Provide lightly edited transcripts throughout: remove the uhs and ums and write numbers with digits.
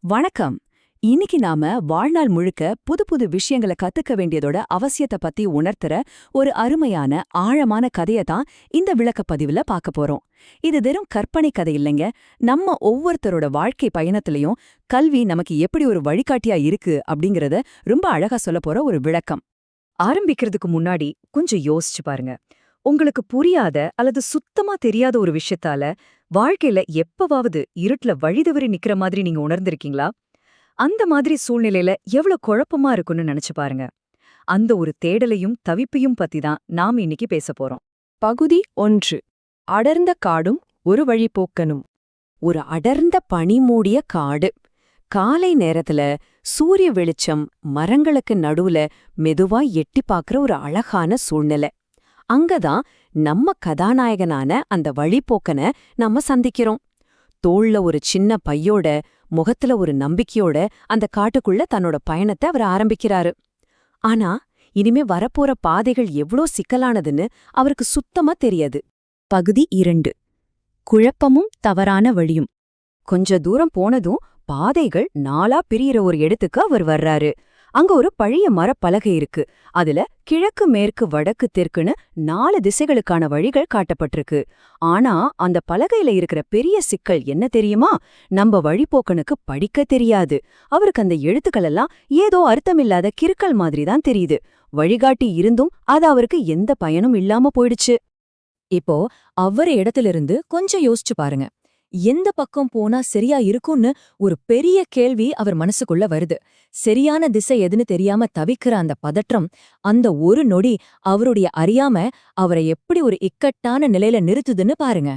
வணக்கம். இன்னைக்கு நாம வாழ்நாள் முழுக்க புது புது விஷயங்களை கத்துக்க வேண்டியதோட அவசியத்தை பத்தி உணர்த்துற ஒரு அருமையான ஆழமான கதையை தான் இந்த விளக்கப்பதிவுல பார்க்க போறோம். இது வெறும் கற்பனை கதை இல்லைங்க. நம்ம ஒவ்வொருத்தரோட வாழ்க்கை பயணத்திலையும் கல்வி நமக்கு எப்படி ஒரு வழிகாட்டியா இருக்கு அப்படிங்கறத ரொம்ப அழகா சொல்லப் போற ஒரு விளக்கம். ஆரம்பிக்கிறதுக்கு முன்னாடி கொஞ்சம் யோசிச்சு பாருங்க. உங்களுக்கு புரியாத அல்லது சுத்தமா தெரியாத ஒரு விஷயத்தால வாழ்க்கையில எப்பவாவது இருட்டுல வழிதவறி நிக்கிற மாதிரி நீங்க உணர்ந்திருக்கீங்களா? அந்த மாதிரி சூழ்நிலையில எவ்வளவு குழப்பமா இருக்குன்னு நினைச்சு பாருங்க. அந்த ஒரு தேடலையும் தவிப்பையும் பத்தி தான் நாம இன்னைக்கு பேசப் போறோம். பகுதி 1. அடர்ந்த காடும் ஒரு வழிப்போக்கனும். ஒரு அடர்ந்த பனி மூடிய காடு. காலை நேரத்துல சூரிய வெளிச்சம் மரங்களுக்கு நடுவுல மெதுவா எட்டி பார்க்கற ஒரு அழகான சூழ்நிலை. அங்கதான் நம்ம கதாநாயகனான அந்த வழிப்போக்கனை நம்ம சந்திக்கிறோம். தோள்ல ஒரு சின்ன பையோட, முகத்துல ஒரு நம்பிக்கையோட அந்த காட்டுக்குள்ள தன்னோட பயணத்தை அவர் ஆரம்பிக்கிறாரு. ஆனா இனிமே வரப்போற பாதைகள் எவ்ளோ சிக்கலானதுன்னு அவருக்கு சுத்தமா தெரியாது. பகுதி 2. குழப்பமும் தவறான வழியும். கொஞ்ச தூரம் போனதும் பாதைகள் நாலா பிரியிற ஒரு இடத்துக்கு அவர் வர்றாரு. அங்க ஒரு பழைய மரப்பலகை இருக்கு. அதுல கிழக்கு மேற்கு வடக்கு தெற்குன்னு 4 திசைகளுக்கான வழிகள் காட்டப்பட்டிருக்கு. ஆனா அந்த பலகையில இருக்கிற பெரிய சிக்கல் என்ன தெரியுமா? நம்ம வழிபோக்கனுக்கு படிக்க தெரியாது. அவருக்கு அந்த எழுத்துக்கள் எல்லாம் ஏதோ அர்த்தமில்லாத கிறுக்கல் மாதிரி தான் தெரியுது. வழிகாட்டி இருந்தும் அது அவருக்கு எந்த பயனும் இல்லாம போயிடுச்சு. இப்போ அவர் இடத்திலிருந்து கொஞ்சம் யோசிச்சு பாருங்க. எந்த பக்கம் போனா சரியா இருக்கும்னு ஒரு பெரிய கேள்வி அவர் மனசுக்குள்ள வருது. சரியான திசை எதுன்னு தெரியாம தவிக்கிற அந்த பதற்றம், அந்த ஒரு நொடி அவருடைய அறியாம அவரை எப்படி ஒரு இக்கட்டான நிலையில நிறுத்துதுன்னு பாருங்க.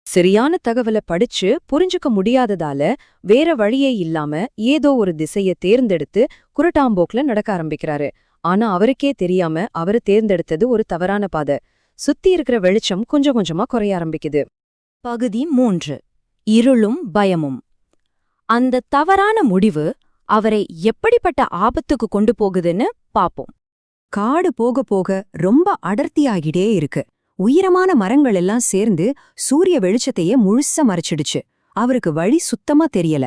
சரியான தகவலை படிச்சு புரிஞ்சுக்க முடியாததால வேற வழியே இல்லாம ஏதோ ஒரு திசைய தேர்ந்தெடுத்து குருட்டாம்போக்குல நடக்க ஆரம்பிக்கிறாரு. ஆனா அவருக்கே தெரியாம அவரு தேர்ந்தெடுத்தது ஒரு தவறான பாதை. சுத்தி இருக்கிற வெளிச்சம் கொஞ்சம் கொஞ்சமா குறைய ஆரம்பிக்குது. பகுதி 3. இருளும் பயமும். அந்த தவறான முடிவு அவரை எப்படிப்பட்ட ஆபத்துக்கு கொண்டு போகுதுன்னு பாப்போம். காடு போக போக ரொம்ப அடர்த்தியாகிட்டே இருக்கு. உயரமான மரங்கள் எல்லாம் சேர்ந்து சூரிய வெளிச்சத்தையே முழுசா மறைச்சிடுச்சு. அவருக்கு வழி சுத்தமா தெரியல.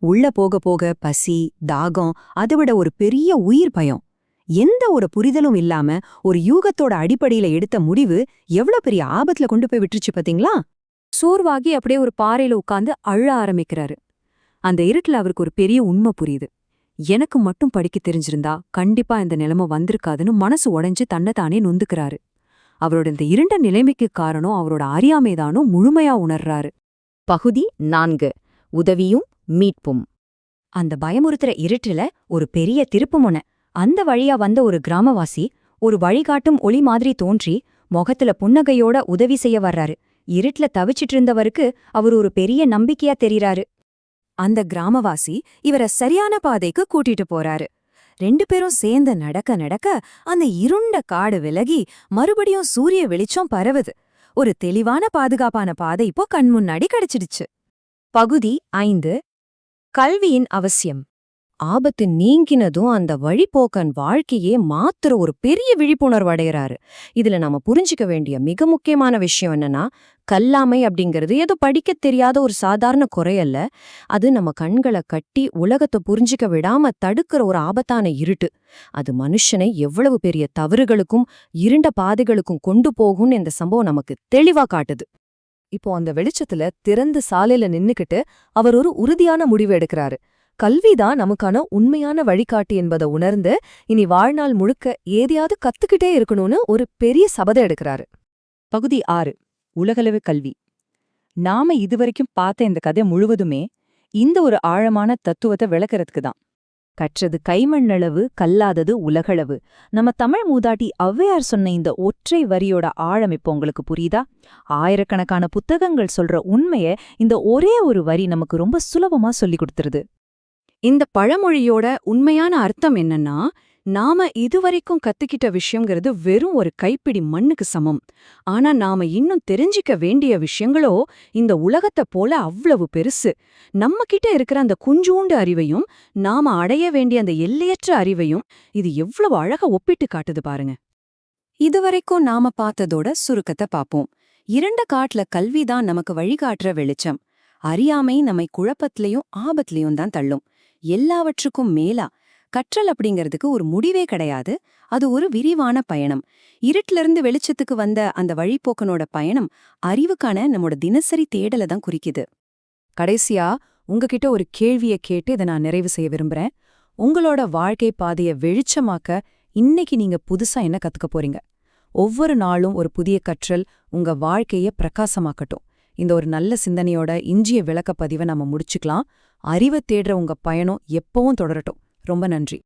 உள்ள போக போக பசி, தாகம், அதைவிட ஒரு பெரிய உயிர் பயம். எந்த ஒரு புரிதலும் இல்லாம ஒரு யூகத்தோட அடிப்படையில எடுத்த முடிவு எவ்வளவு பெரிய ஆபத்துல கொண்டு போய் விட்டுருச்சு பாத்தீங்களா? சோர்வாகி அப்படியே ஒரு பாறையில உட்கார்ந்து அழ ஆரம்பிக்கிறாரு. அந்த இருட்டுல அவருக்கு ஒரு பெரிய உண்மை புரியுது. எனக்கு மட்டும் படிக்க தெரிஞ்சிருந்தா கண்டிப்பா இந்த நிலைமை வந்திருக்காதுன்னு மனசு உடைஞ்சு தன்னைத்தானே நொந்துக்கிறாரு. அவரோட இந்த இருண்ட நிலைமைக்கு காரணம் அவரோட அறியாமைதானும் முழுமையா உணர்றாரு. பகுதி 4. உதவியும் மீட்பும். அந்த பயமுறுத்துற இருட்டுல ஒரு பெரிய திருப்புமுனை. அந்த வழியா வந்த ஒரு கிராமவாசி ஒரு வழிகாட்டும் ஒளி மாதிரி தோன்றி முகத்துல புன்னகையோட உதவி செய்ய வர்றாரு. இருட்டுல தவிச்சிட்டு இருந்தவருக்கு அவர் ஒரு பெரிய நம்பிக்கையா தெரிறாரு. அந்த கிராமவாசி இவரை சரியான பாதைக்கு கூட்டிட்டு போறாரு. 2 பேரும் சேர்ந்து நடக்க நடக்க அந்த இருண்ட காடு விலகி மறுபடியும் சூரிய வெளிச்சம் பரவுது. ஒரு தெளிவான பாதுகாப்பான பாதை இப்போ கண்முன்னாடி கிடைச்சிடுச்சு. பகுதி 5. கல்வியின் அவசியம். ஆபத்து நீங்கினதும் அந்த வழிபோக்கன் வாழ்க்கையே மாத்துற ஒரு பெரிய விழிப்புணர்வு அடையறாரு. இதுல நாம புரிஞ்சிக்க வேண்டிய மிக முக்கியமான விஷயம் என்னன்னா, கல்லாமை அப்படிங்கிறது ஏதோ படிக்க தெரியாத ஒரு சாதாரண குறையல்ல. அது நம்ம கண்களை கட்டி உலகத்தை புரிஞ்சிக்க விடாம தடுக்கிற ஒரு ஆபத்தான இருட்டு. அது மனுஷனை எவ்வளவு பெரிய தவறுகளுக்கும் இருண்ட பாதைகளுக்கும் கொண்டு போகும்னு இந்த சம்பவம் நமக்கு தெளிவா காட்டுது. இப்போ அந்த வெளிச்சத்துல திறந்த சாலையில நின்னுக்கிட்டு அவர் ஒரு உறுதியான முடிவு எடுக்கிறாரு. கல்விதான் நமக்கான உண்மையான வழிகாட்டி என்பதை உணர்ந்து இனி வாழ்நாள் முழுக்க ஏதையாவது கத்துக்கிட்டே இருக்கணும்னு ஒரு பெரிய சபதம் எடுக்கிறாரு. பகுதி 6. உலகளவு கல்வி. நாம இதுவரைக்கும் பார்த்த இந்த கதை முழுவதுமே இந்த ஒரு ஆழமான தத்துவத்தை விளக்கறதுக்கு தான். கற்றது கைமண்ணளவு, கல்லாதது உலகளவு. நம்ம தமிழ் மூதாட்டி ஔவையார் சொன்ன இந்த ஒற்றை வரியோட ஆழம் இப்போ உங்களுக்கு புரியுதா? ஆயிரக்கணக்கான புத்தகங்கள் சொல்ற உண்மைய இந்த ஒரே ஒரு வரி நமக்கு ரொம்ப சுலபமா சொல்லி கொடுத்துருது. இந்த பழமொழியோட உண்மையான அர்த்தம் என்னன்னா, நாம இதுவரைக்கும் கத்துக்கிட்ட விஷயங்கிறது வெறும் ஒரு கைப்பிடி மண்ணுக்கு சமம். ஆனா நாம இன்னும் தெரிஞ்சிக்க வேண்டிய விஷயங்களோ இந்த உலகத்தை போல அவ்வளவு பெருசு. நம்ம கிட்ட இருக்கிற அந்த குஞ்சூண்டு அறிவையும் நாம அடைய வேண்டிய அந்த எல்லையற்ற அறிவையும் இது எவ்வளவு அழகா ஒப்பிட்டு காட்டுது பாருங்க. இதுவரைக்கும் நாம பார்த்ததோட சுருக்கத்தை பாப்போம். இருண்ட காட்டுல கல்விதான் நமக்கு வழிகாட்டுற வெளிச்சம். அறியாமை நம்மை குழப்பத்திலையும் ஆபத்திலையும் தான் தள்ளும். எல்லாவற்றுக்கும் மேலா கற்றல் அப்படிங்கிறதுக்கு ஒரு முடிவே கிடையாது. அது ஒரு விரிவான பயணம். இருட்டுல இருந்து வெளிச்சத்துக்கு வந்த அந்த வழிப்போக்கனோட பயணம் அறிவுக்கான நம்மோட தினசரி தேடலை தான் குறிக்குது. கடைசியா உங்ககிட்ட ஒரு கேள்விய கேட்டு இதை நான் நிறைவு செய்ய விரும்புறேன். உங்களோட வாழ்க்கை பாதைய வெளிச்சமாக்க இன்னைக்கு நீங்க புதுசா என்ன கத்துக்க போறீங்க? ஒவ்வொரு நாளும் ஒரு புதிய கற்றல் உங்க வாழ்க்கைய பிரகாசமாக்கட்டும். இந்த ஒரு நல்ல சிந்தனையோட இன்றைய விளக்கப்பதிவை நம்ம முடிச்சுக்கலாம். அறிவை தேடுற உங்க பயணம் எப்பவும் தொடரட்டும். ரொம்ப நன்றி.